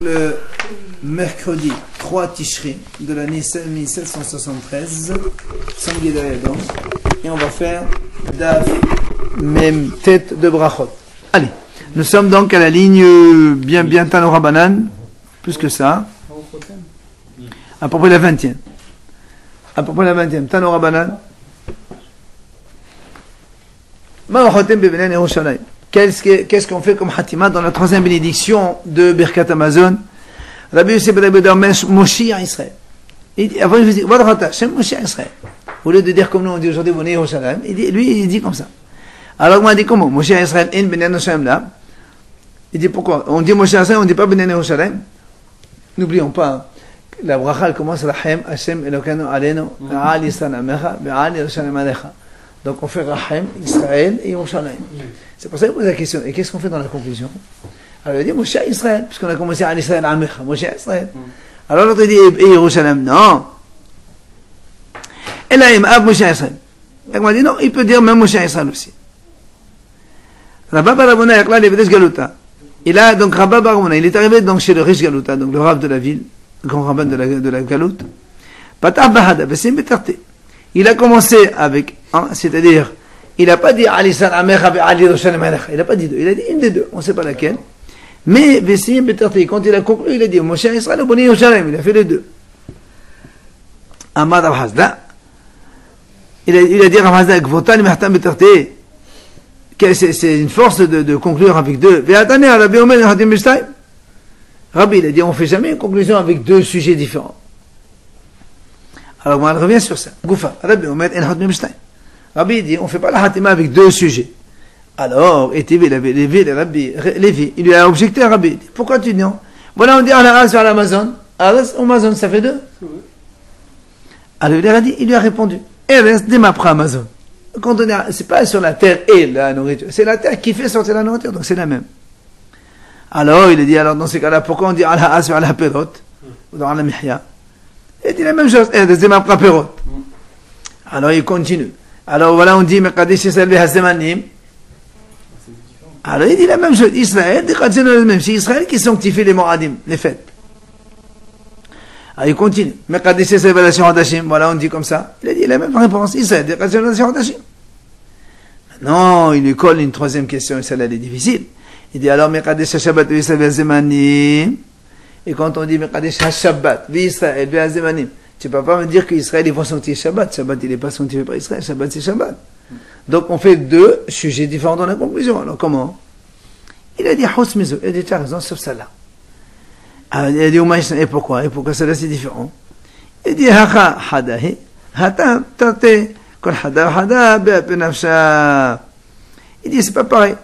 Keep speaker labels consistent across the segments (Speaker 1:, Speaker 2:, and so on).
Speaker 1: Le mercredi 3 Tishri de l'année 1773, samedi d'Ayadon, et on va faire Daf même tête de Brachot. Allez, nous sommes donc à la ligne bien Tano Rabbanan, plus que ça, à peu près la 20e. À peu près la 20e, Tano Rabbanan. Ma'ochotem bebenen Yerushalayim. Qu'est-ce qu'on fait comme Hatima dans la troisième bénédiction de Birkat Amazon? Rabbi Yosef ben Rabbi Moshiach Israël. Avant, il dit, Hashem Moshiach Israël. Au lieu de dire comme nous on dit aujourd'hui, Bnei Yerushalayim, lui, il dit comme ça. Alors, moi, il dit comment? Moshiach Israël, in Bnei Yerushalayim là. Il dit pourquoi? On dit Moshiach Israël, on ne dit pas Bnei Yerushalayim. N'oublions pas, la bracha, elle commence Rahem, Hashem Elokanu Alenu, Al Yisrael Amecha, Al Yerushalayim Alecha. Donc on fait Rahem, Israël et Yerushalayim. C'est pour ça qu'il pose la question. Et qu'est-ce qu'on fait dans la conclusion? Alors il dit Moshiach Israël, puisqu'on a commencé à Israël Amecha, Moshiach Israël. Alors l'autre dit et Yerushalayim, non. Et là il m'a Moshiach Israël. Il m'a dit non, il peut dire même Moshiach Israël aussi. Rabba Barabona Yakla Levedes Galuta. Et là donc Rabba Barabona, il est arrivé donc chez le riche Galuta, donc le rabbin de la ville, le grand rabbin de la Galoute. Patah Bahada, Bessim Betarte. Il a commencé avec, c'est-à-dire, il n'a pas dit Alisal Amecha Ali Yerushalayim Alecha. Il n'a pas dit deux. Il a dit une des deux. On ne sait pas laquelle. Mais Vessim Betarti, quand il a conclu, il a dit Moshiach Israël, Bnei Yerushalayim. Il a fait les deux. Amad Rav Hazda. Il a dit Rav Hazda, Gvotan Mehtam Betarti. C'est une force de conclure avec deux. Ve'atane Rabbi Omer Hadim Bishtaim. Rabbi, il a dit on ne fait jamais une conclusion avec deux sujets différents. Alors, on revient sur ça. Goufa, Rabbi Omer en Hadim Bishtaim. Rabbi dit, on ne fait pas la hatima avec deux sujets. Alors, et Lévi, il lui a objecté à Rabbi. Pourquoi tu dis non? Voilà, on dit Al-Ha'az sur l'Amazon. Al-Ha'az, Amazon, ça fait deux. Alors, il lui a répondu. Eres demapra Amazon. C'est pas sur la terre et la nourriture. C'est la terre qui fait sortir la nourriture, donc c'est la même. Alors, il a dit, alors, dans ces cas-là, pourquoi on dit Al-Ha'az sur Al-Ha'perot? Ou dans Al-Mihya? Il dit la même chose. Eres demapra Perot. Alors, il continue. Alors voilà, on dit Mekadesh Israël Behazemanim. Alors il dit la même chose. Israël, c'est Israël qui sanctifie les Moadim, les fêtes. Alors il continue. Mekadesh Israël Behazemanim. Voilà, on dit comme ça. Il a dit la même réponse. Israël, Behazemanim. Non, il lui colle une troisième question et celle-là elle est difficile. Il dit alors Mekadesh Shabbat Israël Behazemanim. Et quand on dit Mekadesh Shabbat Israël Behazemanim. Tu ne peux pas me dire qu'Israël, ils vont sanctifier Shabbat. Shabbat, il n'est pas sanctifié par Israël. Shabbat, c'est Shabbat. Donc, on fait deux sujets différents dans la conclusion. Alors, comment? Il a dit, il a dit, tu as raison, sauf celle-là. Alors, il a dit, et pourquoi? Et pourquoi celle-là, c'est différent? Il dit, Hacha, Hadahi, Hata, Tate, Kol Hada, Hada, Be'apenafsha. Il dit, c'est pas pareil.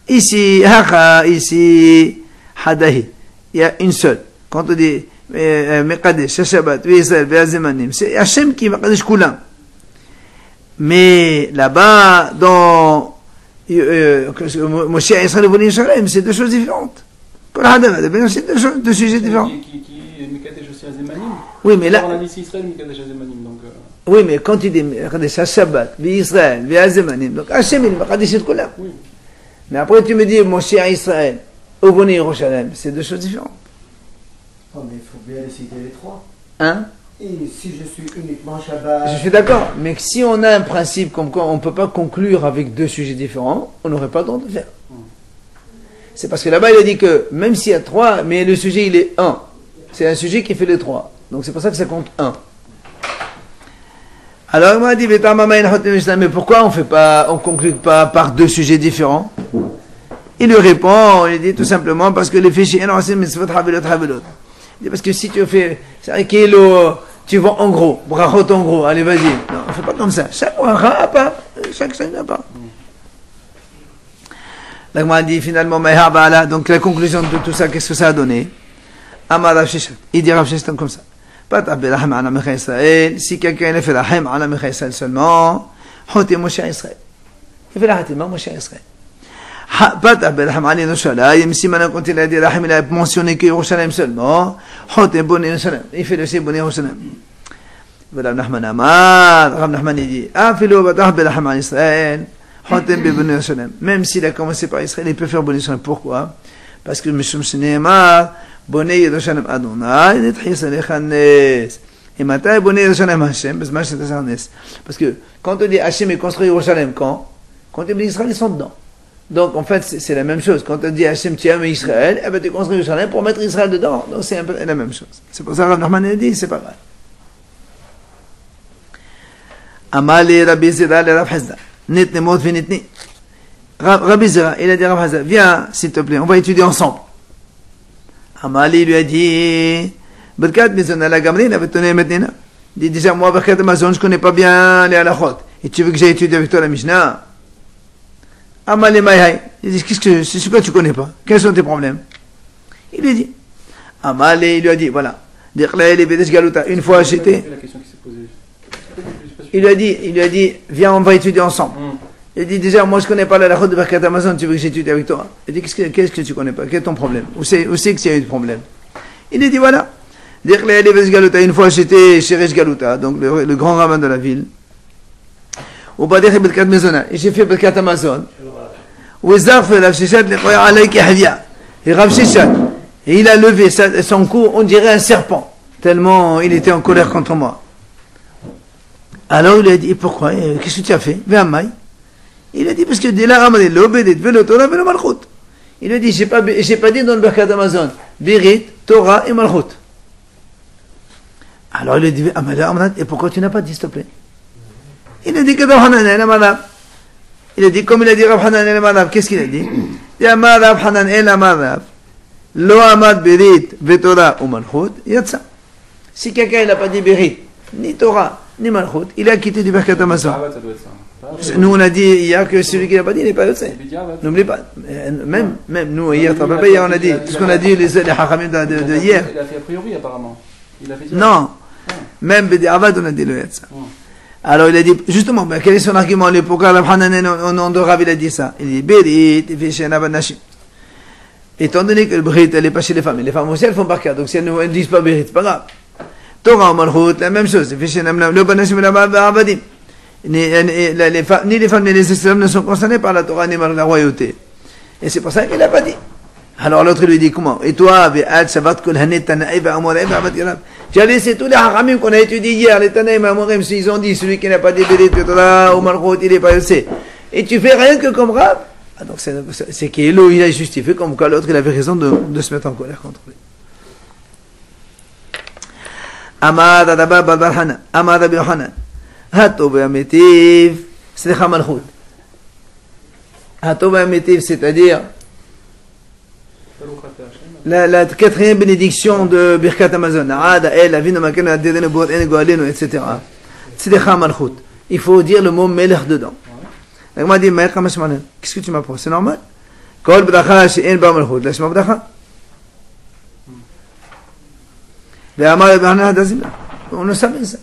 Speaker 1: Ici, Hacha, ici, Hadahi. Il y a une seule. Quand on dit, Mekadesh, Shabbat, Israël, Be'azemanim, c'est Hachem qui Mekadesh Koulam. Mais là-bas, dans Moshiach Israël, Bnei Yerushalayim, c'est deux choses différentes. C'est deux sujets différents.
Speaker 2: Mekadesh aussi Azemanim.
Speaker 1: Oui, mais là.
Speaker 2: On a dit Israël, Mekadesh Azemanim.
Speaker 1: Oui, mais quand il dit Mekadesh, Shabbat, Israël, Be'azemanim, donc Hachem, il Mekadesh Koulam. Mais après, tu me dis Moshiach Israël, ou Bnei Yerushalayim, c'est deux choses différentes.
Speaker 3: Oh, mais il faut bien citer les trois.
Speaker 1: Hein?
Speaker 3: Et si je suis uniquement Shabbat...
Speaker 1: Je suis d'accord, mais si on a un principe comme quoi on ne peut pas conclure avec deux sujets différents, on n'aurait pas le droit de le faire. C'est parce que là-bas il a dit que même s'il y a trois, mais le sujet il est un. C'est un sujet qui fait les trois. Donc c'est pour ça que ça compte un. Alors il m'a dit, mais pourquoi on conclut pas par deux sujets différents? Il lui répond, il dit tout simplement parce que les fichiers, parce que si tu fais, tu vends en gros, brachot en gros, allez vas-y. Non, on ne fait pas comme ça. Chaque bracha à part, chaque à part. Là, on m'a dit finalement, donc la conclusion de tout ça, qu'est-ce que ça a donné? Il dit Rav Sheshet comme ça. Si quelqu'un a fait la haim ala Mecha Israël seulement, Hoté Moshiach Israël. Il fait la hatima Moshiach Israël. Si maintenant quand il a dit Rahim, il a mentionné que Yerushalayim seulement, il fait le Bnei Yerushalayim. Rav Nachman il dit, même s'il a commencé par Israël, il peut faire Bnei Yerushalayim. Pourquoi? Parce que Mishum Shneemar, Bonnet Yerushalayim Adonai, Netchis Alecha Nes. Et maintenant, Bonnet Yerushalayim Hashem, parce que quand on dit Hashem est construit Yerushalayim, quand les Israéliens sont dedans. Donc en fait, c'est la même chose. Quand on dit Hashem, tu aimes Israël, eh ben tu construis Yerushalayim pour mettre Israël dedans. Donc c'est un peu la même chose. C'est pour ça que Rav Nachman a dit, c'est pas mal. Amali Rabbi Zera le Rav Hazda. Nitne mot vinitni. Rabbi Zera, il a dit à Rav Hazda, viens s'il te plaît, on va étudier ensemble. Amali lui a dit, Birkat Mizona la Gamri, il avait donné maintenant. Il dit déjà, moi, Birkat Amazon, je connais pas bien les halachot. Et tu veux que j'aille étudier avec toi la Mishnah? Amali Maïhaï. Il dit, c'est quoi tu connais pas? Quels sont tes problèmes? Il lui dit. Amali, il lui a dit, voilà. Une fois j'étais. Il lui a dit, viens, on va étudier ensemble. Il dit déjà, moi je connais pas la halachot de Birkat Amazon, tu veux que j'étudie avec toi? Il dit, qu'est-ce que tu connais pas? Quel est ton problème? Où c'est que tu as eu de problème? Il lui dit, voilà. Une fois j'étais chez Resh Galuta, donc le grand rabbin de la ville. Au Badech Birkat Mezona, et j'ai fait Birkat Amazon. Et Rav Sheshat, et il a levé son cou, on dirait un serpent, tellement il était en colère contre moi. Alors il lui a dit, pourquoi? Qu'est-ce que tu as fait? Il a dit, parce que dès là, il a dit, j'ai pas dit dans le Birkat Amazon, Birit, Torah et Malchut. Alors il a dit, et pourquoi tu n'as pas dit, s'il te plaît? Il a dit que Rav Hanan el Amarav. Il a dit, comme il a dit Rav Hanan el Amarav, qu'est-ce qu'il a dit? Il a dit, Rav Hanan el Amarav, Lo Amad Birit, Vetorah ou Malchut, Yatsa. Si quelqu'un n'a pas dit Birit, ni Torah, ni Malchut, il a quitté du Birkat Amazon. Nous on a dit hier que celui qui n'a pas dit n'est pas Yotzé. N'oubliez pas. Même nous hier, hier on a dit, tout ce qu'on a dit les Hachamim de hier.
Speaker 2: Il a fait a priori apparemment.
Speaker 1: Non. Même B'di'avad on a dit le Yatsa. Alors il a dit, justement, quel est son argument? Pourquoi Rav Hanan au nom de Rav il a dit ça? Il dit, Berit, Nashim. Étant donné que le Brit, elle n'est pas chez les femmes, et les femmes aussi elles font Birkat, donc si elles ne disent pas Berit, c'est pas grave. Torah, Malchut, la même chose. Le Banashim, la Avadim. Ni les femmes ni les esclaves ne sont concernés par la Torah ni par la royauté. Et c'est pour ça qu'il n'a pas dit. Alors l'autre lui dit comment? Et toi, j'ai laissé tous les haramim qu'on a étudiés hier, les Tanaïm Amorim, s'ils ont dit celui qui n'a pas dit Bélit, Torah ou Malchut, il n'est pas Yossé. Et tu fais rien que comme Rav. Ah, donc c'est qu'Elo, il a justifié comme quoi l'autre il avait raison de se mettre en colère contre lui. Amad Adaba Babarhana, Amad Abi Yohanan. Hatov Ametiv, c'est Malchut. Hatov Ametiv, c'est-à-dire la quatrième bénédiction de Birkat Amazon. Etc. C'est Malchut. Il faut dire le mot Melech dedans. Il m'a dit, qu'est-ce que tu m'apprends? C'est normal? Kol bracha she'en ba Malchut, laisse-moi bracha. On le savait ça.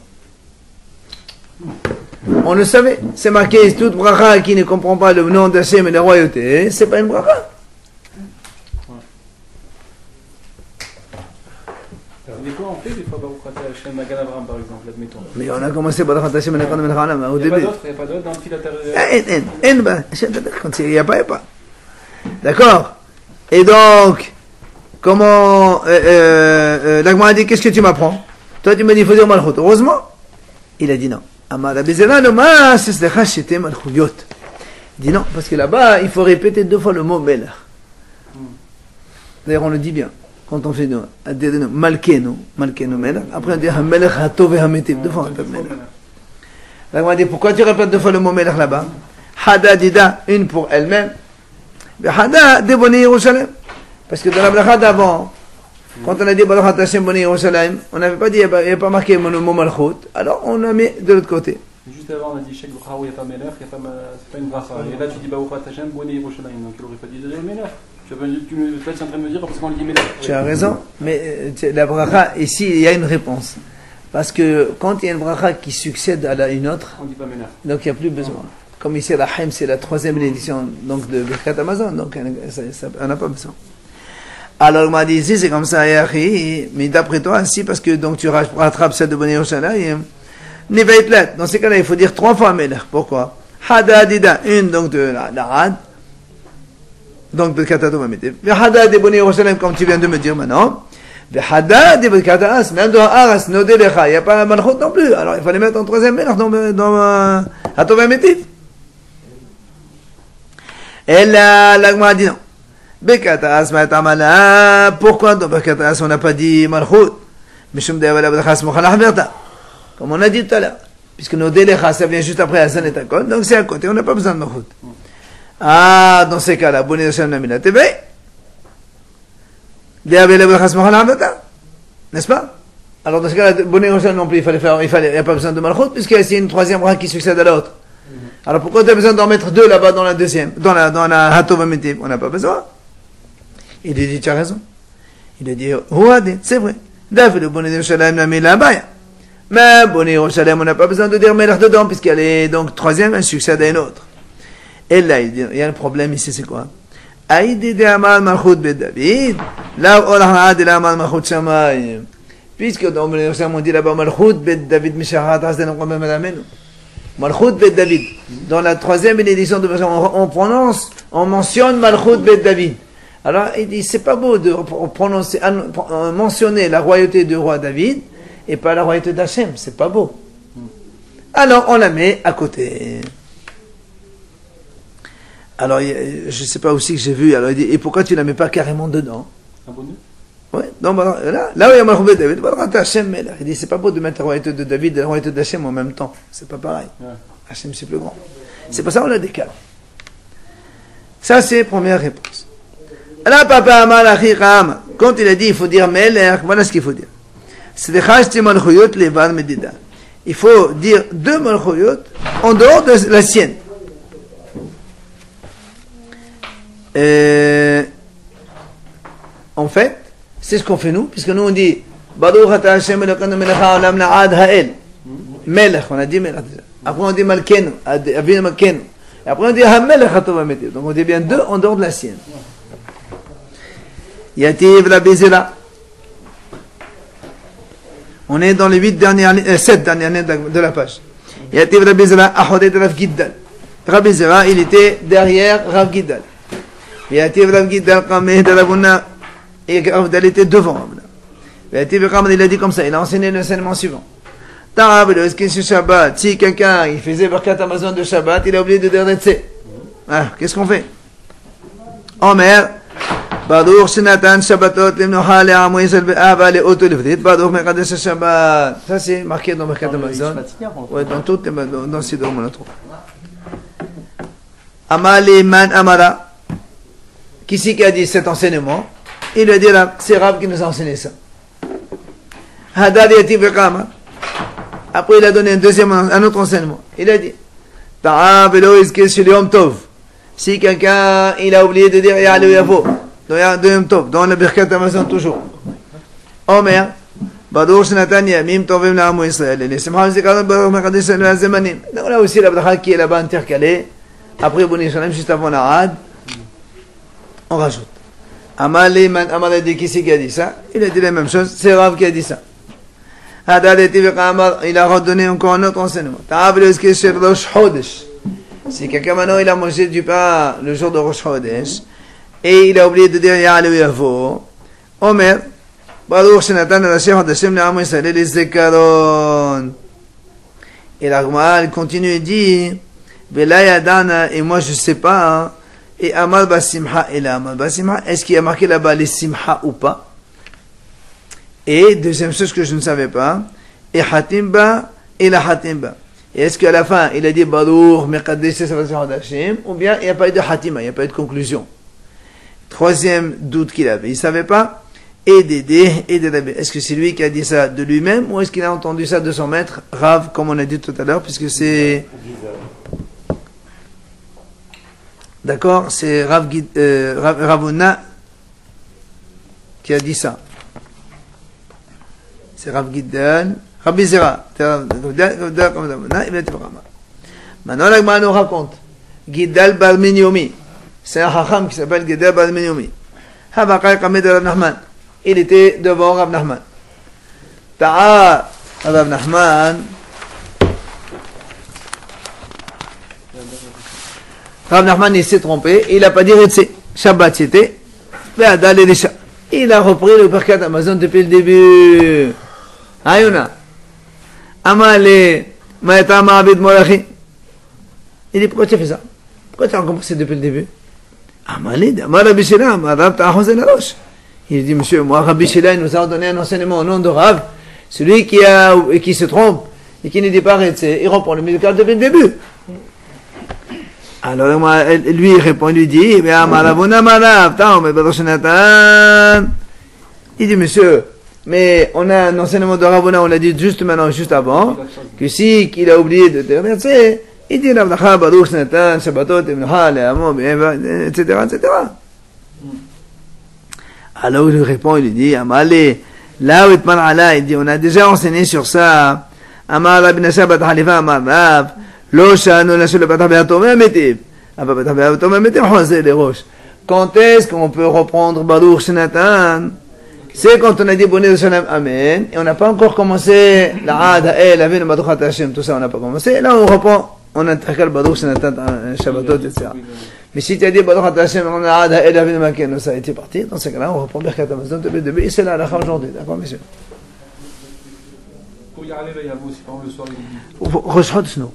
Speaker 1: On le savait. C'est marqué, toute bracha qui ne comprend pas le nom d'Hachem et la royauté, c'est pas une bracha.
Speaker 2: Des fois, on fait des fois Baruch Atah Hashem Magan Avraham par exemple, admettons.
Speaker 1: Mais on a commencé Baruch Atah Hashem Magan Avraham au début.
Speaker 2: Il n'y a pas d'autre dans le fil intérieur.
Speaker 1: Quand il n'y a pas. D'accord. Et donc, comment l'Agma a dit, qu'est-ce que tu m'apprends? Toi, tu me dis, il faut dire Malchut. Heureusement, il a dit non. Il dit non, parce que là-bas, il faut répéter 2 fois le mot Melech. D'ailleurs, on le dit bien. Quand on fait Malkenu Melech, après on dit Melech Hatov et Hametiv. 2 fois on répète Melech. Là, on a dit, pourquoi tu répètes 2 fois le mot Melech là-bas? Hada Dida, une pour elle-même. Hada Deboni Yerushalayim. Parce que dans la bracha d'avant, quand on a dit Baruch Atah Hashem Boni Yerushalayim, on n'avait pas dit, il n'y a pas marqué le mot Malchut, alors on l'a mis de l'autre côté.
Speaker 2: Juste avant, on a dit Shek Bracha où il n'y a pas Melech, c'est pas une bracha. Et là, tu dis Baruch Atah Hashem Boni Yerushalayim, donc il n'aurait pas dit Melech. Tu es en train de me dire parce qu'on dit Melech.
Speaker 1: Tu as raison, mais la bracha, ici, il y a une réponse. Parce que quand il y a une bracha qui succède à une autre,
Speaker 2: on dit pas Melech.
Speaker 1: Donc il n'y a plus besoin. Comme ici, la Haim, c'est la 3e édition donc, de Birkat Amazon, donc on n'a pas besoin. Alors, il m'a dit, ici, c'est comme ça, mais d'après toi, si, parce que donc tu rattrapes celle de Boni Yerushalayim, Nevaitlet, dans ces cas-là, il faut dire 3 fois Melech. Pourquoi? Hada Dida, une donc de la Had, donc de Katatou Mametiv. Hada de Boni Yerushalayim, comme tu viens de me dire maintenant, Même dans Aras, Nodelecha, il n'y a pas Malchut non plus. Alors il fallait mettre en troisième Melech dans Hatov Métif. Et là, l'Agma dit non. Bekatas Matamala, pourquoi dans Bekatas on n'a pas dit Malchut? Comme on a dit tout à l'heure. Puisque Nodelecha, ça vient juste après Hasan et Takon, donc c'est à côté, on n'a pas besoin de Malchut. Ah, dans ces cas-là, Boni Hashem Namina Tebe. N'est-ce pas? Alors dans ce cas-là, Boni Hashem non plus, il n'y a pas besoin de Malchut, puisqu'il y a une troisième bras qui succède à l'autre. Alors pourquoi tu as besoin d'en mettre deux là-bas dans la deuxième, dans la Hatov Métiv? On n'a pas besoin. Il a dit, tu as raison. Il a dit, c'est vrai. David, Boni Yerushalayim Namina Baya. Mais Boni Yerushalayim, on n'a pas besoin de dire Melech dedans, puisqu'elle est donc troisième, elle succède à une autre. Et là, il y a un problème ici, c'est quoi? Aïdi de Amal Malchut be David, là où on a dit Amal Malchut Shamayim. Puisque dans le Yerushalayim, on dit là-bas Malchut be David Misharat Hasden Okamem Alamenu. Malchut be David. Dans la troisième édition de on prononce, on mentionne Malchut be David. Alors, il dit, c'est pas beau de prononcer, mentionner la royauté du roi David et pas la royauté d'Hachem, c'est pas beau. Alors, on la met à côté. Alors, je ne sais pas aussi que j'ai vu, alors il dit, et pourquoi tu ne la mets pas carrément dedans? Ouais, non, bah, là où il y a Malchut David, il dit, c'est pas beau de mettre la royauté de David et la royauté d'Hachem en même temps. C'est pas pareil. Hachem, c'est plus grand. C'est pour ça qu'on la décale. Ça, c'est première réponse. Alors, papa Amal Achi Ram, quand il a dit, il faut dire Melech, voilà ce qu'il faut dire. C'est des Chashti Malchuyot Levan Medida. Il faut dire deux Malchuyot en dehors de la sienne. En fait, c'est ce qu'on fait nous, puisque nous on dit Baruch ata Hashem Elokeinu melech haolam na'ad ha'el. Melech, on a dit Melech déjà. Après on dit Malkenu, Avinu Malkenu. Et après on dit HaMelech Hatov HaMetiv. Donc on dit bien deux en dehors de la sienne. Yativ la Bezela. On est dans les 7 dernières lignes de la page. Yativ la Bezela, Ahodet Rav Giddal. Rav Bezela, il était derrière Rav Giddal. Yativ Rav Giddal, Kameh de Ravuna. Et Rav Giddal était devant Rav. Yativ Rav il a dit comme ça, il a enseigné l'enseignement suivant. Shabbat, si quelqu'un il faisait Birkat Hamazon de Shabbat, il a oublié de dire Retse. Ah, qu'est-ce qu'on fait? Omer, Baruch Shenatan Shabbatot Limnocha Le'amu Yisrael Be'ava Le'oto Livrit, Baruch Mekadesh Shabbat. Ça c'est marqué dans Birkat Hamazon. Ouais, dans toutes dans Sidor on le trouve. Amali Man Amara. Qui c'est qui a dit cet enseignement? Il a dit là, c'est Rav qui nous a enseigné ça. Hadad Yativ Vekama. Après, il a donné un autre enseignement. Il a dit, si quelqu'un, il a oublié de dire Ya'alou Yavo, dans Yom Tov, dans le Birkat Hamazon toujours. Omer, Baruch Shenatan Yamim Tovim La'amu Yisrael, et Simcha Zikaron Baruch Mekadesh Zemanim. Donc là aussi, la bracha qui est là-bas intercalée. Après, Boni Shalem, juste avant la Had, on rajoute. Amali Man Amar a dit qui c'est qui a dit ça? Il a dit la même chose, c'est Rav qui a dit ça. Il a redonné encore un autre enseignement. Si quelqu'un maintenant il a mangé du pain le jour de Rosh Chodesh et il a oublié de dire Ya'alou Yavo, Omer, Baruch Shenatan Hashem Hadashem Le'amu Yisrael Lezekaron. Et l'Agma continue et dit Vela Yadana, et moi je ne sais pas, hein, et Amal Basimha et la Amal Basimha, est-ce qu'il y a marqué là-bas les Simha ou pas? Et deuxième chose que je ne savais pas, et Hatimba et la Hatimba. Et est-ce qu'à la fin, il a dit Baruch, Mekadesh, Hashem, ou bien il n'y a pas eu de Hatima, il n'y a pas eu de conclusion. Troisième doute qu'il avait, il ne savait pas, et d'aider, et de Rabbi. Est-ce que c'est lui qui a dit ça de lui-même, ou est-ce qu'il a entendu ça de son maître, Rav, comme on a dit tout à l'heure, puisque c'est... D'accord, c'est Ravuna qui a dit ça. C'est Rav Giddal, Rabbi Zera. Maintenant, l'Agma nous raconte Giddal Bar Minyomi. C'est un Chacham qui s'appelle Giddal Bar Minyomi. Havakay Kamed Rav Nachman. Il était devant Rav Nachman. Ta'a Rav Nachman. Rav Nachman il s'est trompé. Il n'a pas dit Retse. Shabbat c'était. Ve'adal Elisha. Il a repris le Birkat Amazon depuis le début. Ayuna. Amale, Maetama Abid Molachi. Il dit, pourquoi tu as fait ça? Pourquoi tu as recommencé depuis le début? Amale, Amar Rabbi Shila, Amar Rab Ta'ahozen Arosh. Il dit, monsieur, moi, Rabbi Shila, il nous a donné un enseignement au nom de Rav. Celui qui se trompe et qui ne dit pas arrêter, il reprend le Birkat depuis le début. Alors, lui, il répond, il lui dit, il dit, monsieur, mais on a un enseignement de Ravona, on l'a dit juste maintenant, juste avant, que si qu'il a oublié de te remercier, il dit, etc., etc. Alors, il lui répond, il lui dit, Amale, là où il dit, on a déjà enseigné sur ça, Amar Rabbi Nasha bat Halifa, Amar Rav, quand est-ce qu'on peut reprendre Baruch Shenatan? C'est quand on a dit Bonne Salam Amen, et on n'a pas encore commencé la Ad Ha'el, Avinu Baruch Hashem, tout ça on n'a pas commencé. Là on reprend, on intercale Baruch Shenatan, Shabbatot, etc. Mais si tu as dit Baruch Hashem, on a Ad Ha'el, Avinu Maken, ça a été parti, dans ce cas-là on reprend Birkat Hamazon depuis le début, et c'est là la fin aujourd'hui, d'accord messieurs?
Speaker 2: Pour y arriver, il y a vous aussi, par exemple, le soir,
Speaker 1: Rosh Chodesh, non.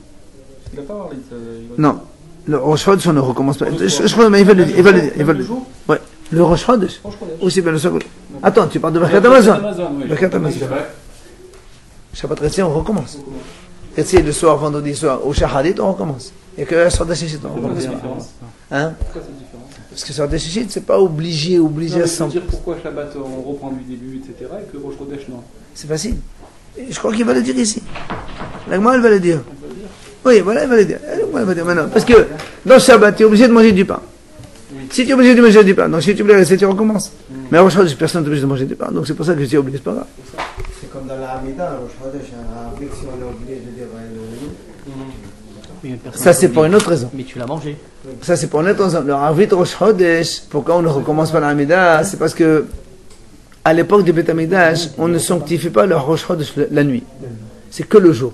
Speaker 2: il n'a pas parlé de
Speaker 1: Non, le Rosh Chodesh, on ne recommence pas. Je crois, mais il va le dire. Il va le dire. Ouais. Le Rosh Chodesh. Aussi bien le soir. Attends, tu parles de Birkat Hamazon. Birkat Hamazon. Shabbat Retzi, on recommence. Retzi le soir, vendredi soir, au Shaharit, on recommence. Il n'y a que la Sorte Shishit, on recommence. Hein?
Speaker 2: Pourquoi c'est différent?
Speaker 1: Parce que Sorte Shishit, c'est pas obligé à 100%.
Speaker 2: Dire pourquoi Shabbat on reprend du début, etc., et que Rosh Chodesh non.
Speaker 1: C'est facile. Je crois qu'il va le dire ici. L'Agma, elle va le dire. Oui, voilà, il va le dire. Elle va dire maintenant. Parce que dans Shabbat, tu es obligé de manger du pain. Oui. Si tu es obligé de manger du pain, donc si tu voulais rester, tu recommences. Mais au Chodesh, personne n'est obligé de manger du pain. Donc c'est pour ça que je suis obligé, c'est pas grave.
Speaker 3: C'est comme dans la Hamida, au Chodesh, si on est obligé de dire
Speaker 1: ça, c'est pour une autre raison.
Speaker 4: Mais tu l'as mangé.
Speaker 1: Ça, c'est pour une autre raison. Le Arvit Rosh Chodesh, pourquoi on ne recommence pas la Hamida? C'est parce que à l'époque du Beth Amikdash, on ne sanctifie pas le Rosh Chodesh la nuit. C'est que le jour.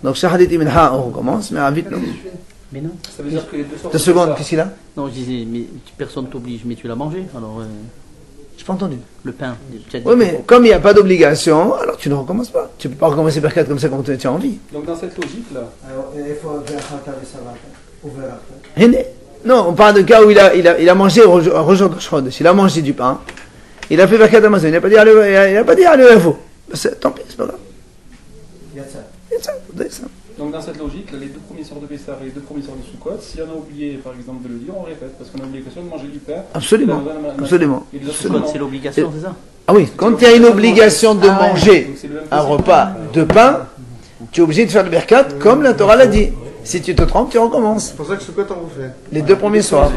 Speaker 1: Donc, Shaharit Iminha, on recommence, mais Arvit, non.
Speaker 4: Mais non.
Speaker 2: Ça veut dire que les deux sortes.
Speaker 1: 2 secondes, qu'est-ce qu'il a?
Speaker 4: Non, je disais, mais personne t'oblige, mais tu l'as mangé. Alors,
Speaker 1: J'ai pas entendu.
Speaker 4: le pain.
Speaker 1: Oui, mais comme il n'y a pas d'obligation, alors tu ne recommences pas. Tu ne peux pas recommencer Birkat comme ça quand tu as envie.
Speaker 2: Donc, dans cette logique-là.
Speaker 3: Alors, il faut ouvrir.
Speaker 1: Non, on parle de cas où il a mangé au jour de Chodesh. Il a mangé du pain. Il a fait Birkat Hamazon. Il n'a pas dit allez, tant pis, c'est pas grave.
Speaker 3: Il y a ça.
Speaker 2: Donc, dans cette logique, là, les deux premiers soirs de Pessah et les deux premiers soirs de Sukkot, si on a oublié, par exemple, de le dire, on répète, parce qu'on a l'obligation de manger du pain.
Speaker 1: Absolument. Absolument.
Speaker 4: C'est l'obligation, c'est ça?
Speaker 1: Ah oui, quand il y a une obligation de manger un repas de pain, tu es obligé de faire le Birkat comme la Torah l'a dit. Si tu te trompes, tu recommences.
Speaker 5: C'est pour ça que ce côté on vous fait.
Speaker 1: Les 2 premiers soirs.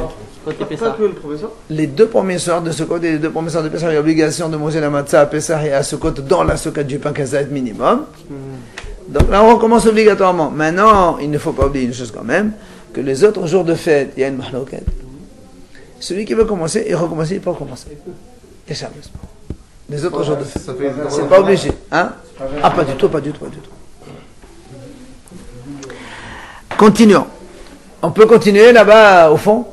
Speaker 4: Côté
Speaker 5: Pas
Speaker 4: Pessah.
Speaker 5: que le professeur.
Speaker 1: Les 2 premiers soirs de Sukkot et les 2 premiers soirs de Pessah, il y a l'obligation de manger la matzah à Pessah et à Sukkot dans la Sukkot du pain kazaït minimum. Donc là, on recommence obligatoirement. Maintenant, il ne faut pas oublier une chose quand même, que les autres jours de fête, il y a une mahlouket. Celui qui veut commencer, il recommence, il peut recommencer. Et ça, les autres jours de fête. C'est pas obligé. Hein? Ah, pas du tout. Continuons. On peut continuer là-bas au fond.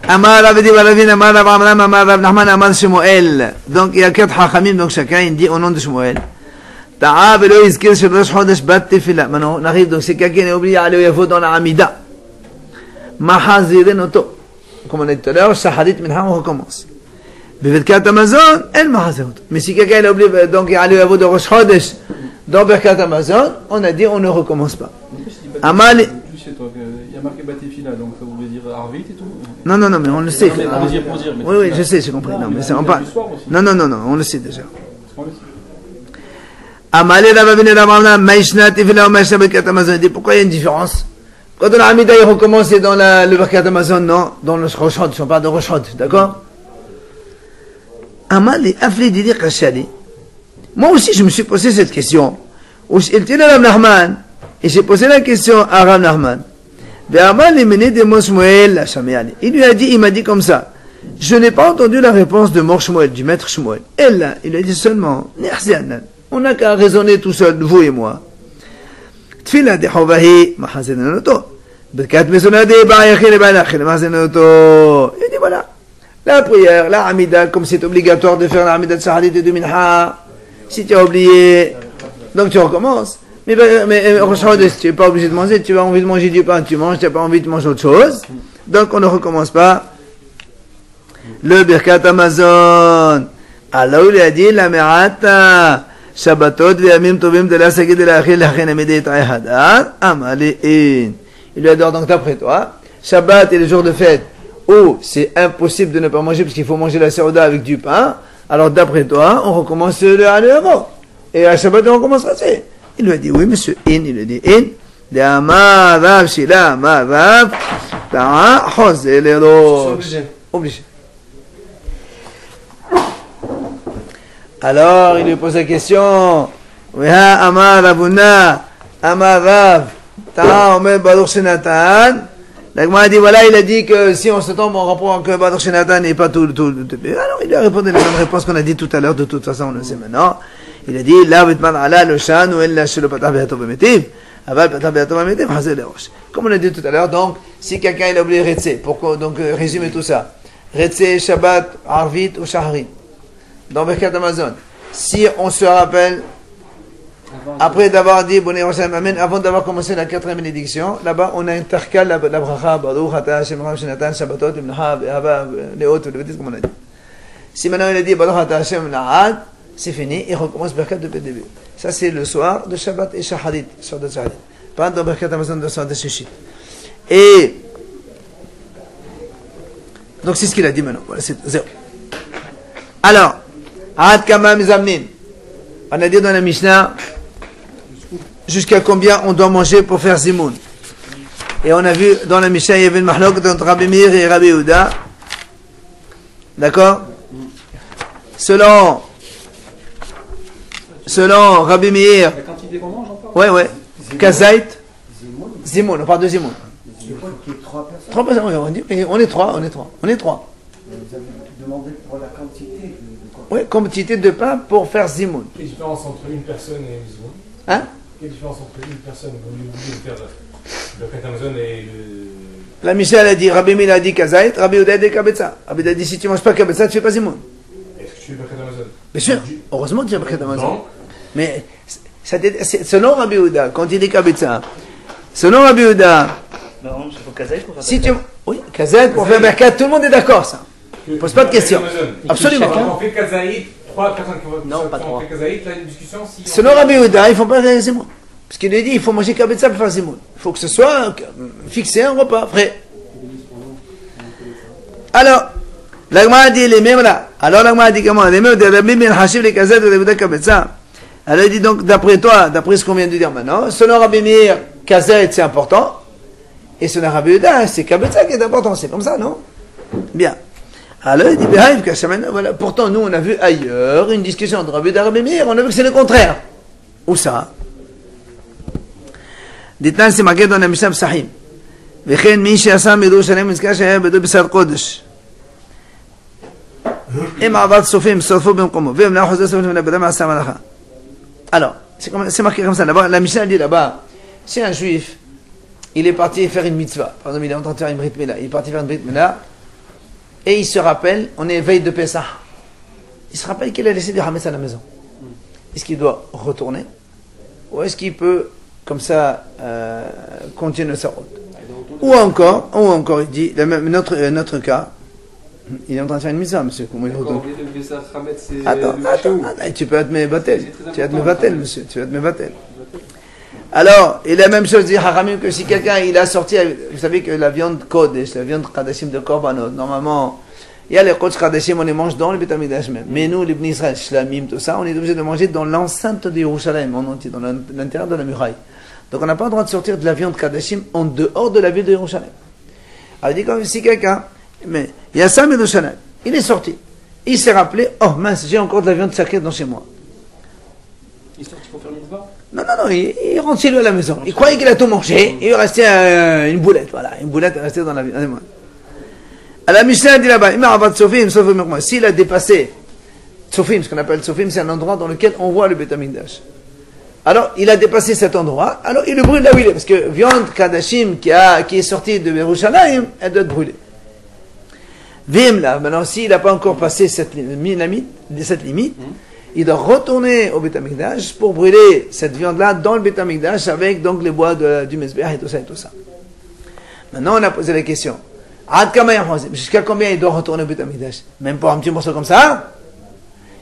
Speaker 1: Amar Avedi Balavin, Amar Abraham, Amar Rav Nachman, Amar Shemuel. Donc il y a 4 hachamim, donc chacun il dit au nom de Shemuel. Ta'a velo izkir shel Rosh Chodesh bat tefila. Maintenant on arrive, donc c'est quelqu'un qui est oublié à aller dans la Hamida. Mahaziren oto. Comme on a dit tout à l'heure, Shaharit minha, on recommence. Birkat Hamazon, el mahazirot. Mais si quelqu'un est oublié, donc il a aller de Rosh Chodesh dans Birkat Hamazon, on a dit on ne recommence pas. Amal.
Speaker 2: Il y a marqué Batéfila, donc ça voulait dire Arvit et tout.
Speaker 1: Non, mais on le sait. Oui, je sais, j'ai compris. Non, mais c'est en pas. Non, on le sait déjà. Amalé Ravavine Ravana, Maïshna, Tifila, Maïshna, Birkat Hamazon. Il dit pourquoi il y a une différence? Quand on a Hamida, il recommence dans le Birkat Hamazon, non? Dans le Rosh Chodesh, on parle de Rosh Chodesh, d'accord? Amalé, Afli, Didi, Kachali. Moi aussi, je me suis posé cette question. Il tient Rav Nachman, et j'ai posé la question à Rav Nachman. Il lui a dit, il m'a dit comme ça. Je n'ai pas entendu la réponse de Mor Shmuel, du maître Shmuel. Et là, il a dit seulement, on n'a qu'à raisonner tout seul, vous et moi. Tfila de Hovahi, Mahazenanoto. Birkat Mesonade, Ba'ayachil, Ba'ayachil, Mahazenanoto. Il dit voilà. La prière, la Hamida, comme c'est obligatoire de faire la Hamida de Shaharit et de Minha, si tu as oublié, donc tu recommences. Mais tu n'es pas obligé de manger, tu as envie de manger du pain, tu manges, tu n'as pas envie de manger autre chose. Donc on ne recommence pas le Birkat Amazon. Alors il a dit la Me'ata, Shabbatot ve'amim tovim de la sagid de la achil lachen amidei ta'ay hadar, amale'in. Il lui a dit donc d'après toi, Shabbat et les jours de fête, où c'est impossible de ne pas manger parce qu'il faut manger la Seuda avec du pain, alors d'après toi, on recommence le année avant. Et à Shabbat, on recommencera. Il lui a dit, oui, monsieur, il lui a dit, de amarav, shila, amarav, ta'a, chosé, les roches. Obligé. Alors, il lui pose la question, Weha, amaravuna, amarav, ta'a, omer, baruch, shenatan. La Gemara a dit, voilà, il a dit que si on se tombe, on reprend que Baruch Shenatan et pas tout. Alors, il lui a répondu la même réponse qu'on a dit tout à l'heure, de toute façon, on le sait maintenant. Il a dit, la vitman ala le shan ou ella shelo patah be'ato b'metiv, aval patah be'ato b'metiv, chazel le rosh. Comme on a dit tout à l'heure, donc, si quelqu'un il a oublié Retse, pourquoi, donc, résumer tout ça. Retse, Shabbat, Arvit ou Shaharit. Dans Birkat Amazon. Si on se rappelle, après d'avoir dit Bonne Yerushalayim Amen, avant d'avoir commencé la 4e bénédiction, là-bas on a intercalé la bracha, Baruch Ata Hashem Rav Shenatan Shabbatot Imnaha Be'ava Leot, comme on a dit. Si maintenant il a dit Baruch Ata Hashem Na'ad, c'est fini, il recommence Birkat depuis le début. Ça c'est le soir de Shabbat et Shaharit, soir de Shaharit. Pas dans Birkat Amazon de soir de Shishit. Et donc c'est ce qu'il a dit maintenant. Voilà, c'est zéro. Alors, Ad Kama Mizamnin. On a dit dans la Mishnah jusqu'à combien on doit manger pour faire Zimoun. Et on a vu dans la Mishnah, il y avait une mahlok entre Rabbi Meir et Rabbi Yehuda. D'accord? Selon Rabbi Meir.
Speaker 2: La quantité qu'on mange encore?
Speaker 1: Ouais. Kazait. Zimoun, on parle de Zimoun. Trois personnes, oui, on est trois.
Speaker 3: Vous avez demandé pour la quantité de quoi?
Speaker 1: Oui, quantité de pain pour faire Zimoun.
Speaker 5: Quelle différence entre une personne et une Zimoun?
Speaker 1: Hein?
Speaker 5: Quelle différence entre une personne, vous voulez faire le Birkat Amazon et le...
Speaker 1: La Mishnah a dit, Rabbi Meir a dit Kazait, Rabbi Yehuda a dit Kabetza. Rabbi Yehuda a dit, si tu ne manges pas Kabetza, tu ne fais pas Zimoun.
Speaker 5: Est-ce que tu fais le Birkat Amazon?
Speaker 1: Bien sûr, heureusement que tu fais Birkat Amazon.
Speaker 5: Non.
Speaker 1: Mais, selon Rabbi Yehuda, quand il dit Kabetza, selon Rabbi Yehuda,
Speaker 4: Non, c'est pour Kazaï pour faire
Speaker 1: si tu... Oui, Kazait pour faire Birkat, tout le monde est d'accord, ça. Pose pas de questions. Absolument.
Speaker 5: On fait Kazaït, 3 personnes qui vont...
Speaker 4: Non, pas 3.
Speaker 5: On fait Kazaït, là, une discussion si...
Speaker 1: Selon Rabbi Yehuda, il ne faut pas faire Zimoun. Parce qu'il a dit, il faut manger Kabetza pour faire Zimoun. Il faut que ce soit fixé un repas, frais. Alors, l'Agma a dit les mêmes là. Alors l'Agma a dit comment? Les mêmes de Rabbi Meir Hashiv les Kazait de Yehuda Kabetza. Elle a dit donc, d'après toi, d'après ce qu'on vient de dire maintenant, selon Rabbi Meir, Kazait c'est important. Et selon Rabbi Yehuda, c'est Kabetza qui est important. C'est comme ça, non? Bien. Alors, il dit, voilà. Pourtant, nous, on a vu ailleurs une discussion entre Rabbi Yehuda et Rabbi Meir, on a vu que c'est le contraire. Où ça? Dites-nous, c'est marqué dans la Mishnah Psahim. V'chen mi she'asa miYerushalayim mizkar she'aya bedo b'sar kodesh. Im avad sofim sorfo b'mkomo. Ve'emna chozeh sofim l'abada ma'asa malacha. Alors, c'est marqué comme ça. Là-bas, la Mishnah dit là-bas, si un juif, il est parti faire une mitzvah, par exemple, il est en train de faire une brit mila, il est parti faire une brit mila, et il se rappelle, on est veille de Pessah, il se rappelle qu'il a laissé du Hametz à la maison. Est-ce qu'il doit retourner? Ou est-ce qu'il peut, comme ça, continuer sa route? Ou encore, il dit, notre cas, il est en train de faire une mitzvah, monsieur. Comment il retourne? Attends, tu peux être mévatel. Tu vas être mévatel, monsieur. Tu vas être mévatel. Alors, et la même chose dit Haramim que si quelqu'un il a sorti, vous savez que la viande Kodesh, la viande Kadashim de Korbanot, normalement, il y a les Kodesh Kadashim, on les mange dans le Beit HaMikdash même. Mais nous, les Bnei Israël, Shlamim, tout ça, on est obligé de manger dans l'enceinte de Yerushalayim, en entier, dans l'intérieur de la muraille. Donc on n'a pas le droit de sortir de la viande Kadashim en dehors de la ville de Yerushalayim. Alors il dit comme si quelqu'un, mais il y a Sam Yerushalayim, il est sorti, il s'est rappelé, oh mince, j'ai encore de la viande sacrée dans chez moi.
Speaker 2: Il est sorti pour faire mitzvah?
Speaker 1: Non, il rentre chez lui à la maison. Il croyait qu'il a tout mangé, et il restait une boulette, voilà, une boulette est restée dans la vie. À la Mishnah dit là-bas, s'il a dépassé Tsofim, ce qu'on appelle Tsofim, c'est un endroit dans lequel on voit le Beit HaMikdash. Alors, il a dépassé cet endroit, alors il le brûle là où il est, parce que viande Kadashim qui est sortie de Yerushalayim, elle doit être brûlée. Vim là, maintenant s'il n'a pas encore passé cette limite, il doit retourner au Beth Amikdash pour brûler cette viande-là dans le Beth Amikdash avec donc les bois du Mezbeach et tout ça et tout ça. Maintenant on a posé la question. Jusqu'à combien il doit retourner au Beth Amikdash? Même pour un petit morceau comme ça?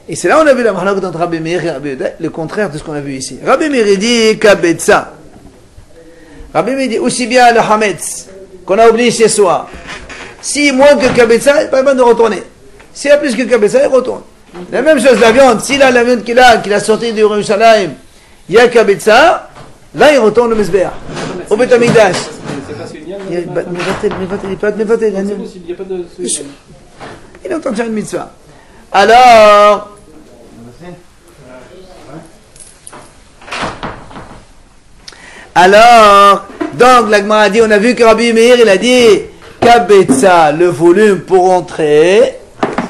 Speaker 1: Et c'est là on a vu la marloque entre Rabbi Meir et Rabbi Yehuda, le contraire de ce qu'on a vu ici. Rabbi Meir dit Kabetza. Rabbi Meir dit aussi bien le Hametz qu'on a oublié chez soi. Si moins que Kabetza, il n'a pas besoin de retourner. S'il y a plus que Kabetza, il retourne. La même chose, la viande, s'il a la viande qu'il a sorti du Yerushalayim, il y a Kabetza, là il retourne au Mezbeach, au Beth Amikdash. Il est en train de faire une mitzvah. Alors, donc la Gemara a dit, on a vu que Rabbi Meir, il a dit, Kabetza, le volume pour entrer,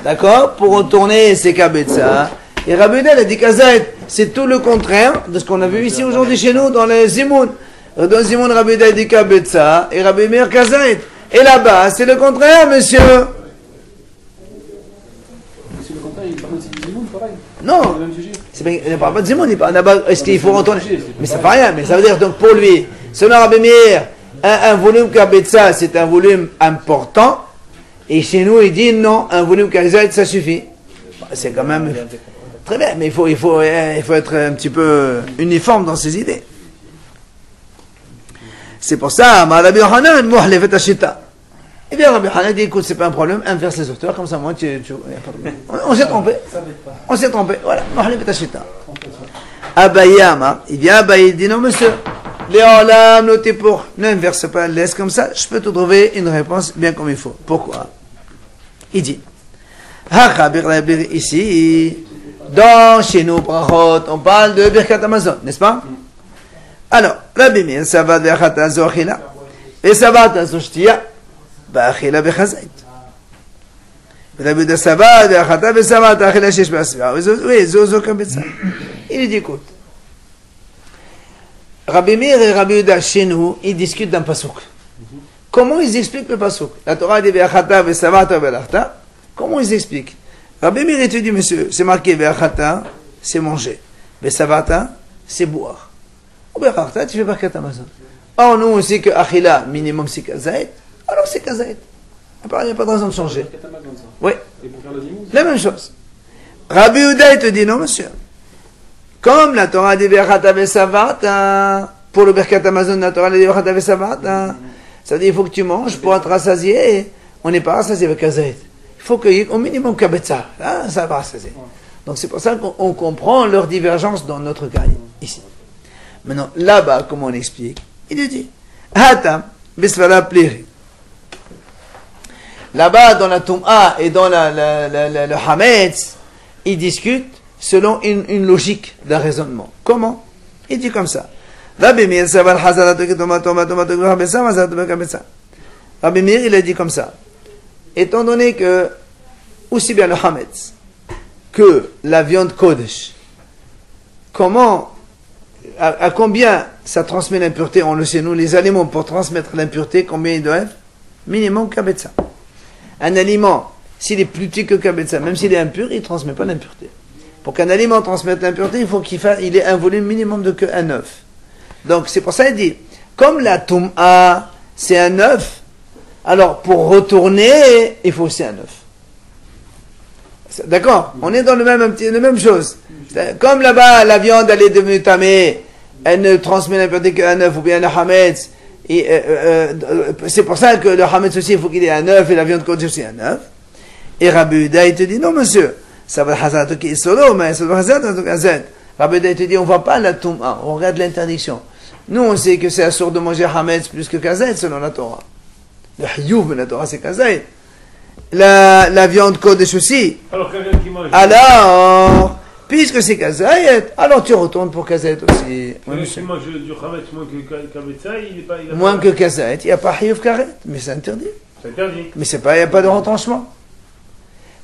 Speaker 1: d'accord, pour retourner, c'est Kabetza. Et Rabbi Yehuda, il a dit Kazait, c'est tout le contraire de ce qu'on a vu ici aujourd'hui chez nous, dans les Zimoun. Dans Zimoun, Rabbi Yehuda, il dit Kabetza, et Rabbi Meir, Kazait. Et là-bas, c'est le contraire, monsieur.
Speaker 2: C'est le contraire, il parle aussi du Zimoun, pareil.
Speaker 1: Non.
Speaker 2: C'est le même sujet.
Speaker 1: Il ne parle pas de Zimoun, il parle d'abord, est-ce qu'il faut retourner? Mais ça fait rien, mais ça veut dire, donc pour lui, selon Rabbi Meir, un volume Kabetza, c'est un volume important, et chez nous, il dit non, un volume Kazait, ça suffit. C'est quand même très bien, mais il faut être un petit peu uniforme dans ses idées. C'est pour ça, Rabbi Yochanan, Mouhlefet Hashita. Eh bien, Rabbi Yochanan dit, écoute, c'est pas un problème, inverse les auteurs, comme ça, moi, on s'est trompé. On s'est trompé, voilà, Mouhlefet Hashita. Abaye Amar, il vient Abaye, il dit, non, monsieur, Léolam, notez pour, n'inverse pas, laisse comme ça, je peux te trouver une réponse bien comme il faut. Pourquoi? Il dit, ici, dans chez nous, Brachot, on parle de Birkat Amazon, n'est-ce pas? Alors, Rabbi Meir, Savat Be'achata Zochila, et Savat Zochtia, Ba'achila Bechazait. Rabbi de Savat Be'achata, Be'savat Achila Shesh Be'asva. Oui, Zozo Kabetza. Il dit, écoute, Rabbi Meir et Rabbi Yehuda, chez nous, ils discutent d'un pasouk. Comment ils expliquent le pasouk? La Torah dit Be'achata, Be'savat Be'achata. Comment ils expliquent? Rabbi Meir, il te dit, monsieur, c'est marqué Be'achata, c'est manger. Be'savata, c'est boire. Ou Be'achata, tu fais Birkat Amazon. Or, nous, on sait que Achila, minimum, c'est Kazait. Alors, c'est Kazait. Il n'y a pas de raison de changer. Oui.
Speaker 2: Et pour faire le Zimoun,
Speaker 1: La même chose. Rabbi Yehuda, il te dit, non, monsieur. Comme la Torah dit Be'achata Be'savata, pour le Birkat Amazon, la Torah dit Be'achata Be'savata, ça veut dire, il faut que tu manges pour être rassasié. On n'est pas rassasié avec Kazait. Il faut qu'il y ait au minimum Kabetza. Là, ça va rassasier. Donc c'est pour ça qu'on comprend leur divergence dans notre cas ici. Maintenant, là-bas, comment on explique? Il dit Hatam, Besvala Pleri. Là-bas, dans la Toum'a et dans le Hametz, ils discutent selon une logique d'un raisonnement. Comment? Il dit comme ça. Rabbi Meir, il a dit comme ça. Étant donné que, aussi bien le Hametz que la viande Kodesh, comment, à combien ça transmet l'impureté? On le sait, nous, les aliments, pour transmettre l'impureté, combien ils doivent? Minimum Kabetza. Un aliment, s'il est plus petit que Kabetza, même s'il est impur, il ne transmet pas l'impureté. Pour qu'un aliment transmette l'impureté, il faut il ait un volume minimum de un œuf. Donc, c'est pour ça qu'il dit, comme la Toum'a, c'est un œuf, alors, pour retourner, il faut aussi un œuf. D'accord? On est dans la même chose. Comme là-bas, la viande, elle est devenue tamée, elle ne transmet l'impureté qu'un œuf, ou bien le hametz. C'est pour ça que le hametz aussi, il faut qu'il ait un œuf, et la viande kodesh aussi un œuf. Et Rabbi Yehuda, il te dit, non, monsieur, ça va hazat qui est solo, mais ça va hazat en hazat. Rabbi Yehuda, il te dit, on ne voit pas la toum'a, on regarde l'interdiction. Nous, on sait que c'est assourd de manger hametz plus que kazet, selon la Torah. Le hiyuv, la Torah, c'est kazet. La viande kodesh aussi.
Speaker 5: Alors, quelqu'un qui mange.
Speaker 1: Alors, puisque c'est kazayet, alors tu retournes pour kazayet aussi.
Speaker 5: Quelqu'un qui mange du hametz moins que kabetza, il n'est pas.
Speaker 1: Moins que kazayet, il n'y a pas hiyuv karet, mais c'est interdit.
Speaker 5: C'est interdit.
Speaker 1: Mais il n'y a pas de retranchement.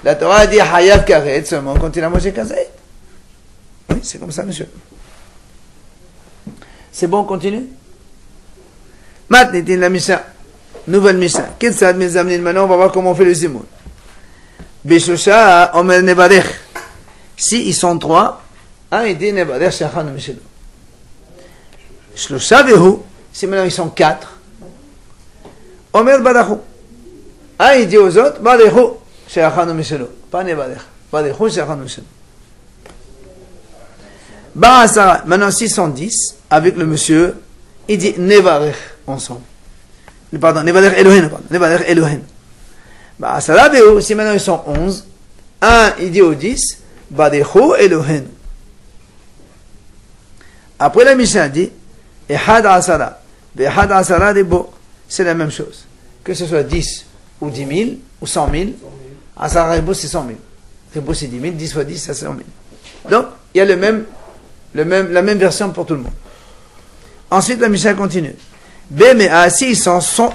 Speaker 1: La Torah a dit hayav karet seulement quand il a mangé kazayet. Oui, c'est comme ça, monsieur. C'est bon, on continue. Maintenant, la Mishnah. Nouvelle Mishnah. Maintenant, on va voir comment on fait le zimoun. Bishosha Omer Nevarech. Si ils sont trois, un il dit Nevarech She'achanu Mishelo. Shlosha Vehu, si maintenant ils sont quatre, Omer Barachu. Un il dit aux autres, Barachu She'achanu Mishelo. Pas Nevarech. Barachu She'achanu Mishelo. Barasara, maintenant 610, avec le monsieur, il dit Nevarech ensemble. Pardon, Nevarech Elohim, pardon, Nevarech Elohim. Barasara Vehu, si maintenant ils sont 11, un il dit aux 10, Badechu Elohim. Après la Mishnah dit, Ehad Asara, Behad Asara Debo, c'est la même chose. Que ce soit 10 ou 10 000 ou 100 000, Asara Debo c'est 100 000. Debo c'est 10 000, 10 fois 10 c'est 100 000. Donc, il y a la même version pour tout le monde. Ensuite, la Mishnah continue. Béméa, s'ils sont 100,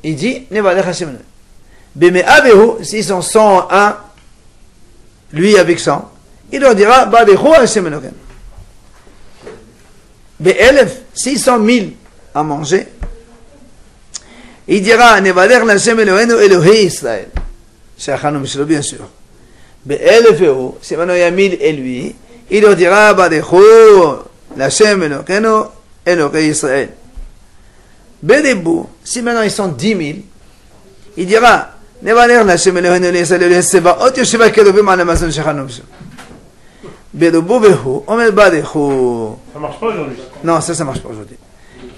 Speaker 1: il dit Nevalech Hashem Elohim. Béméa Behu, s'ils sont 101, lui avec 100, il leur dira Badechu Hashem Elohim. Bé'elef, s'ils sont 1000 à manger, il dira Nevalech Hashem Elohim Elohim Israël. She'achanu Mishelo, bien sûr. Be'elef Ehu, si maintenant il y a 1000 et lui, il leur dira Badechu Hashem Elohim Elohim Israël. Bedebou, si maintenant ils sont 10 000, il dira Nevaler Hashem Elohim Elohim Israël Sevaot Yesheva Kedovim Al Amazon She'achanu Mishelo. Bedebou Vehu, Omer Badechu.
Speaker 5: Ça marche pas aujourd'hui.
Speaker 1: Non, ça marche pas aujourd'hui.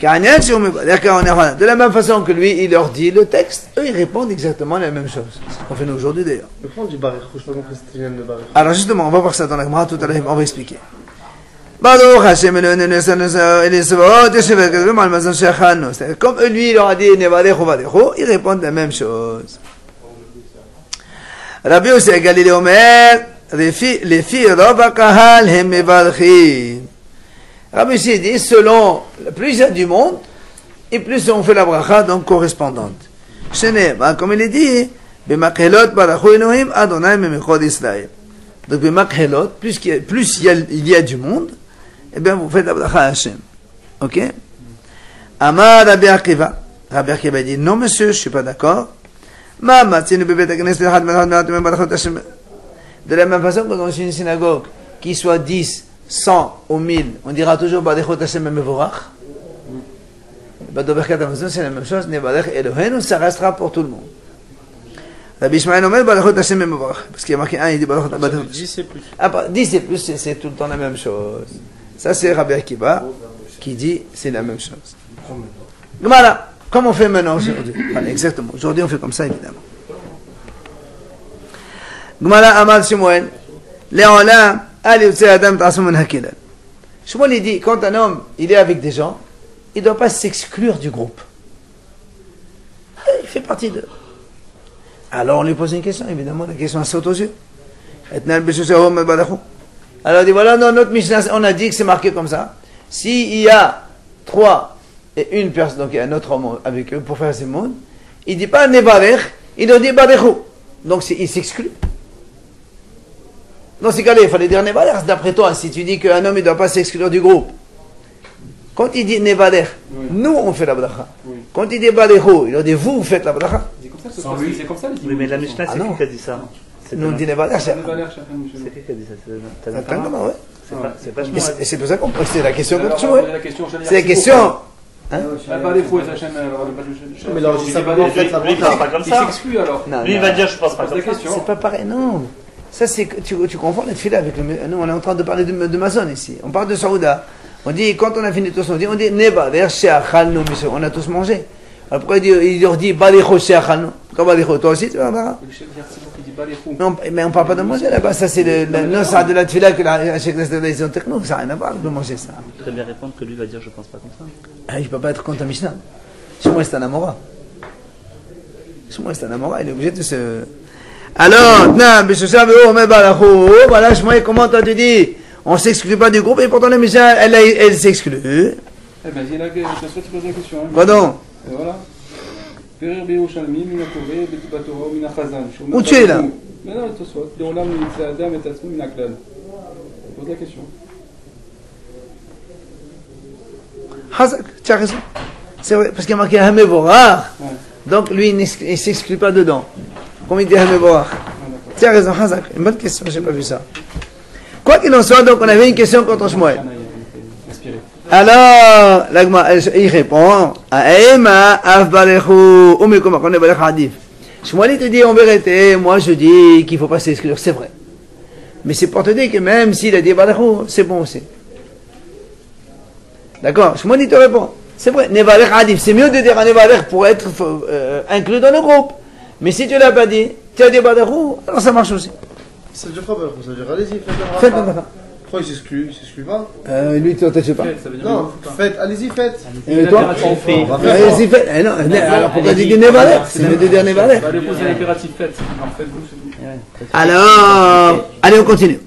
Speaker 1: De la même façon que lui, il leur dit le texte, eux, ils répondent exactement la même chose. C'est ce qu'on fait nous aujourd'hui d'ailleurs.
Speaker 3: Le fond du Baruch, je sais pas compris c'était le Baruch.
Speaker 1: Alors justement, on va voir ça dans la Gemara tout à l'heure, on va expliquer. Baruch Hashem Elohim comme lui, il leur a dit Nevadechu Vadechu, ils répondent la même chose. Rabbi Yosef Galilée Omer, les filles Rov Kahal Hem Mevarchim. Rabbi Yossi dit, selon plus il y a du monde, et plus on fait la bracha, donc correspondante. Comme il est dit, B'makhelot barachu Elohim Adonai memechod Israël. Donc B'makhelot, plus il y a du monde, eh bien vous faites la bracha à Hashem. Ok? Amar Rabbi Akiva. Rabbi Akiva dit, non monsieur, je ne suis pas d'accord. De la même façon que dans une synagogue, qu'il soit 10, 100 ou 1000, on dira toujours Badechot Hashem Mevorach. Badoberkat Amazon, c'est la même chose. Nevalech Elohim, ça restera pour tout le monde. Rabbi Ishmael Omer Badechot Hashem Mevorach. Parce qu'il y a marqué 1, il dit Badechot Hashem.
Speaker 3: 10 c'est plus.
Speaker 1: Ah, 10 et plus, c'est tout le temps la même chose. Ça, c'est Rabbi Akiva qui dit c'est la même chose. Voilà. Comme on fait maintenant aujourd'hui. Voilà, exactement. Aujourd'hui, on fait comme ça, évidemment. Gmara Amar Shmuel. Léolam. Shmuel il dit, quand un homme il est avec des gens, il ne doit pas s'exclure du groupe. Il fait partie d'eux. Alors on lui pose une question, évidemment, la question saute aux yeux. Alors il dit, voilà, dans notre Mishnah, on a dit que c'est marqué comme ça. S'il y a 3 et une personne, donc il y a un autre homme avec eux pour faire ces mondes, il ne dit pas Nevarech, il leur dit Badechu. Donc il s'exclut. Dans ces cas-là, il fallait dire Nevaler. D'après toi, si tu dis qu'un homme ne doit pas s'exclure du groupe, quand il dit Nevaler, nous on fait la bracha. Quand il dit Badechu, il leur dit vous faites la bracha.
Speaker 2: C'est comme ça, c'est comme ça.
Speaker 4: Oui, mais la Mishnah, c'est qui qui a dit ça?
Speaker 1: Nous on dit Nevaler, c'est
Speaker 4: qui qui a dit ça?
Speaker 1: c'est ouais.
Speaker 4: C'est pas
Speaker 1: Et c'est pour ça qu'on c'est la question que tu
Speaker 2: vois.
Speaker 1: C'est la question.
Speaker 2: Mais là, si ça va en fait la bracha,
Speaker 4: pas comme
Speaker 2: il
Speaker 4: ça.
Speaker 2: s'exclue alors.
Speaker 4: Lui, il va dire je pense pas comme ça.
Speaker 1: C'est pas pareil, non. Ça, c'est tu confonds la tefila avec le. Nous, on est en train de parler de Mazon ici. On parle de Saouda. On dit, quand on a fini tous, on dit Nevaler she'achalnu mishel. On a tous mangé. Alors pourquoi il leur dit Badechu she'achalnu? Pourquoi Badechu? Toi aussi, tu vas voir. Non, mais on ne parle pas de manger là-bas. Ça, c'est le nosa de la tefila que la Cheikh ils ont techno. Ça n'a rien à voir de manger ça.
Speaker 4: Très bien répondre que lui va dire je pense pas comme ça.
Speaker 1: Il ne peut pas être contre un Mishnah. Chez moi, c'est un Amora. Chez moi, c'est un Amora. Il est obligé de se. Alors, voilà, comment toi tu dis on ne s'exclut pas du groupe et pourtant la Mishnah, elle s'exclut.
Speaker 2: Eh bien, il y en a qui tu poses la question.
Speaker 1: Quoi donc?
Speaker 2: Et voilà.
Speaker 1: Où tu es là?
Speaker 2: Mais non, tu pose la question.
Speaker 1: Hazak, tu as raison. C'est vrai, parce qu'il y a marqué Hamevorach.
Speaker 2: Ouais.
Speaker 1: Donc lui, il ne s'exclut pas dedans. Comme il dit Hamevorach. Tu as raison, Hazak. Une bonne question, j'ai pas vu ça. Quoi qu'il en soit, donc on avait une question contre Shmuel.
Speaker 2: Inspiré.
Speaker 1: Alors, l'agma, il répond Aema Afbalechu Umikuma Kone Balech Hadif. Shmuel, il te dit en vérité, moi je dis qu'il ne faut pas s'exclure, c'est vrai. Mais c'est pour te dire que même s'il a dit Balechu, c'est bon aussi. D'accord, Shmuel, il te répond. C'est vrai, Nevalech Hadif, c'est mieux de dire un Nevalech pour être inclus dans le groupe. Mais si tu ne l'as pas dit, tu as dit Balechu, alors ça marche aussi.
Speaker 3: Ça veut dire quoi, Balachou? Ça veut dire allez-y, faites
Speaker 1: Faites
Speaker 3: le
Speaker 1: le
Speaker 3: bracha. Pourquoi il s'exclut pas?
Speaker 1: Lui, tu ne sais pas.
Speaker 2: Ça veut dire
Speaker 3: Non, faites, allez-y, faites.
Speaker 1: Et toi
Speaker 4: On fait.
Speaker 3: On va faire
Speaker 1: Allez-y, faites. Eh non, alors pourquoi tu dis Nevalech? C'est mieux de dire Nevalech.
Speaker 2: Bah, le coup, c'est l'impératif fait. En fait, vous, c'est tout.
Speaker 1: Alors, allez, on continue.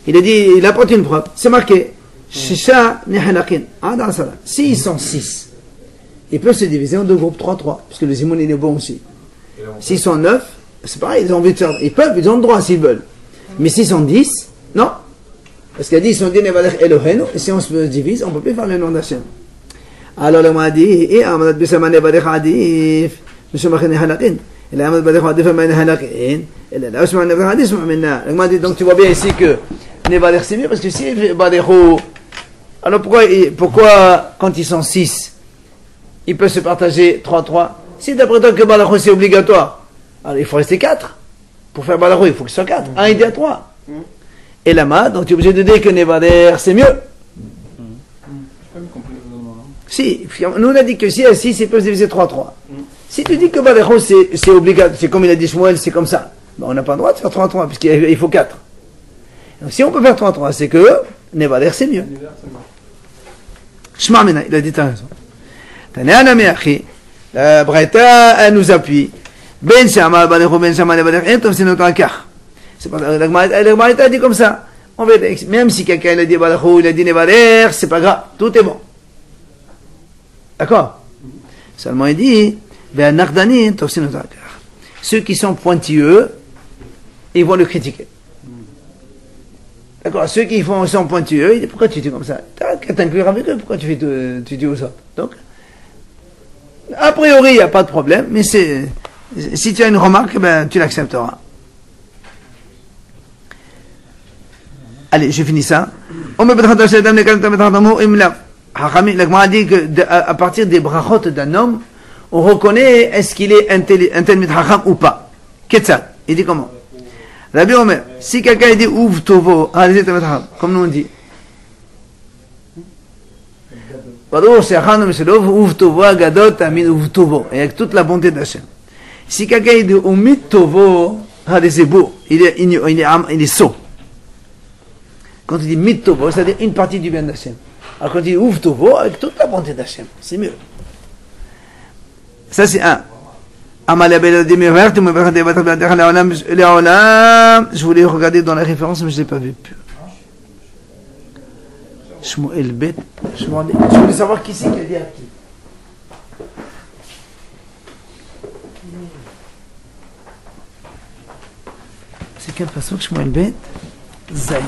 Speaker 1: Il a dit, il apporte une preuve. C'est marqué. Shisha nihalakin. S'ils sont 6, ils peuvent se diviser en deux groupes, 3-3, puisque le Zimoun il est bon aussi. S'ils sont 9, c'est pareil, ils ont envie de faire. Ils peuvent, ils ont le droit s'ils veulent. Mais s'ils sont 10, non. Parce qu'il a dit, ils sont dit Nevalech Elohenu, et si on se divise, on ne peut plus faire le nom d'Hachem. Alors, le mot a dit, et Amanat Bissama Nevalech Adif, Monsieur Machin Nihalakin. Il a Amanat Badech Adif, Amanat Nihalakin. Il a la Ousman Nevalech Adif, Mamina. Le mot a dit, donc tu vois bien ici que Nevalech c'est mieux, parce que si Badechou. Alors pourquoi, quand ils sont 6, ils peuvent se partager 3-3? Si d'après toi que Balachou c'est obligatoire, alors il faut rester 4. Pour faire Balachou, il faut que ce soit 4. 1 et 2 à 3. Et là-bas, donc tu es obligé de dire que Nevader c'est mieux.
Speaker 2: J'ai pas vu compris le raisonnement, non?
Speaker 1: Si, nous on a dit que si à 6, ils peuvent se diviser 3-3. Si tu dis que Balachou c'est obligatoire, c'est comme il a dit Shmuel, c'est comme ça, ben, on n'a pas le droit de faire 3-3, puisqu'il faut 4. Donc si on peut faire 3-3, c'est que Nevader c'est mieux.
Speaker 2: L'univers, c'est bon.
Speaker 1: Shma Mena, il a dit t'as raison. Tanana Meachi, la Braïta, elle nous appuie. Ben Shama, Balechou, Ben Shama, Balech, c'est notre akar. C'est pas la Braïta dit comme ça. On veut, même si quelqu'un il a dit Balechou, il a dit Nevader, c'est pas grave, tout est bon. D'accord? Seulement il dit, Ben Nardani, c'est notre akar. Ceux qui sont pointilleux, ils vont le critiquer. D'accord, ceux qui sont pointilleux, ils disent pourquoi tu dis comme ça? T'as qu'à t'inclure avec eux, pourquoi tu dis aux autres? Donc, a priori, il n'y a pas de problème, mais si tu as une remarque, ben, tu l'accepteras. Allez, je finis ça. L'Agma dit qu'à partir des brachot d'un homme, on reconnaît est-ce qu'il est un tel Hacham ou pas. Ketzal, il dit comment? Rabbi Omer, si quelqu'un dit ouf tovo, comme nous on dit, et avec toute la bonté d'Hachem. Si quelqu'un dit umit tovo, il est sot. Quand il dit mit tovo, c'est-à-dire une partie du bien d'Hachem. Alors quand il dit ouf tovo, avec toute la bonté d'Hachem, c'est mieux. Ça c'est un. Je voulais regarder dans la référence, mais je ne l'ai pas vu. Shmuel Bet. Je voulais savoir qui c'est qui a dit à qui. C'est quelle façon que Shmuel Bet? Zayn.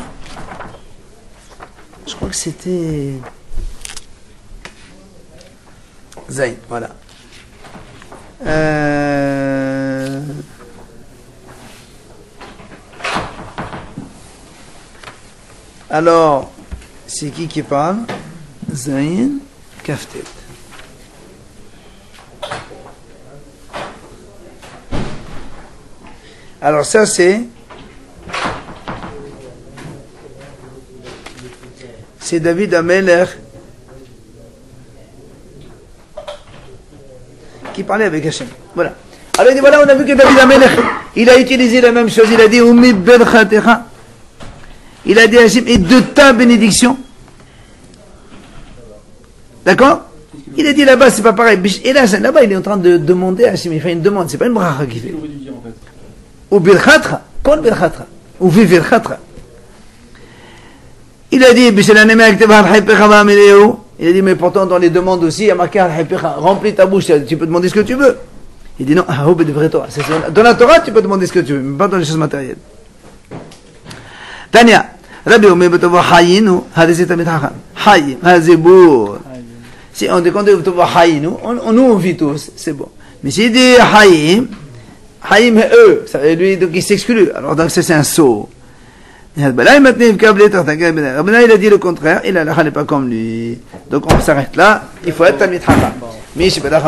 Speaker 1: Je crois que c'était Zayn, voilà. Alors, c'est qui parle? Zayn Kaftet. Alors ça c'est David Ameler qui parlait avec Hachem. Voilà. Alors il dit voilà, on a vu que David Ameler, il a utilisé la même chose, il a dit Umi Berchatecha. Il a dit à Hachem, et de ta bénédiction. D'accord? Il a dit là-bas, c'est pas pareil. Et là-bas, il est en train de demander à Hachem, il fait une demande, c'est pas une bracha qu'il fait. Ou Birchatra, kon Birchatra, ou vi Birchatra. Il a dit, il a dit, mais pourtant dans les demandes aussi, il y a marqué remplis ta bouche, tu peux demander ce que tu veux. Il dit non, dans la Torah, tu peux demander ce que tu veux, mais pas dans les choses matérielles. Tania, Rabbi Omer Betovo Hayinu, Hadezi Tamid Hacham. Hayim, Hazebour. Si on dit qu'on dit Betovo Hayinu, on vit tous, c'est bon. Mais s'il dit Hayim, Hayim est eux, ça veut dire donc il s'exclut. Alors donc c'est un saut. Là, il m'a tenu le câble, il a dit le contraire, il n'est pas comme lui. Donc on s'arrête là, il faut être Tamid Hacham. Mais je ne sais pas